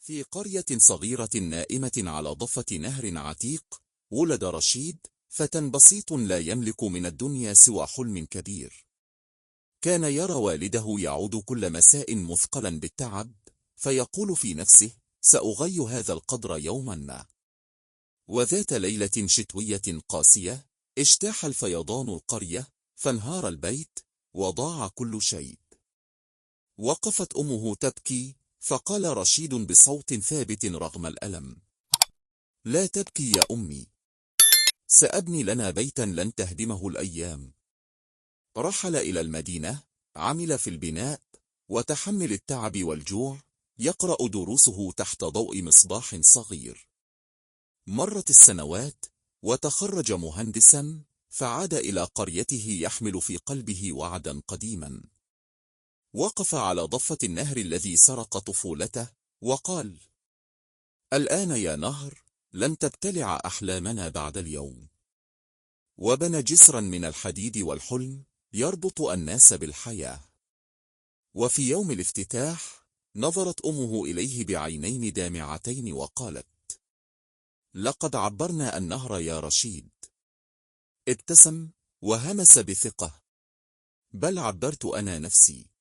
في قرية صغيرة نائمة على ضفة نهر عتيق، ولد رشيد، فتى بسيط لا يملك من الدنيا سوى حلم كبير. كان يرى والده يعود كل مساء مثقلا بالتعب، فيقول في نفسه: سأغي هذا القدر يوما ما. وذات ليلة شتوية قاسية، اجتاح الفيضان القرية، فانهار البيت، وضاع كل شيء. وقفت أمه تبكي، فقال رشيد بصوت ثابت رغم الألم: لا تبكي يا أمي، سأبني لنا بيتا لن تهدمه الأيام. رحل إلى المدينة، عمل في البناء، وتحمل التعب والجوع، يقرأ دروسه تحت ضوء مصباح صغير. مرت السنوات، وتخرج مهندسا، فعاد إلى قريته يحمل في قلبه وعدا قديما. وقف على ضفة النهر الذي سرق طفولته، وقال: الآن يا نهر، لن تبتلع أحلامنا بعد اليوم. وبنى جسرا من الحديد والحلم، يربط الناس بالحياة. وفي يوم الافتتاح، نظرت أمه إليه بعينين دامعتين وقالت: لقد عبرنا النهر يا رشيد. ابتسم، وهمس بثقة: بل عبرت أنا نفسي.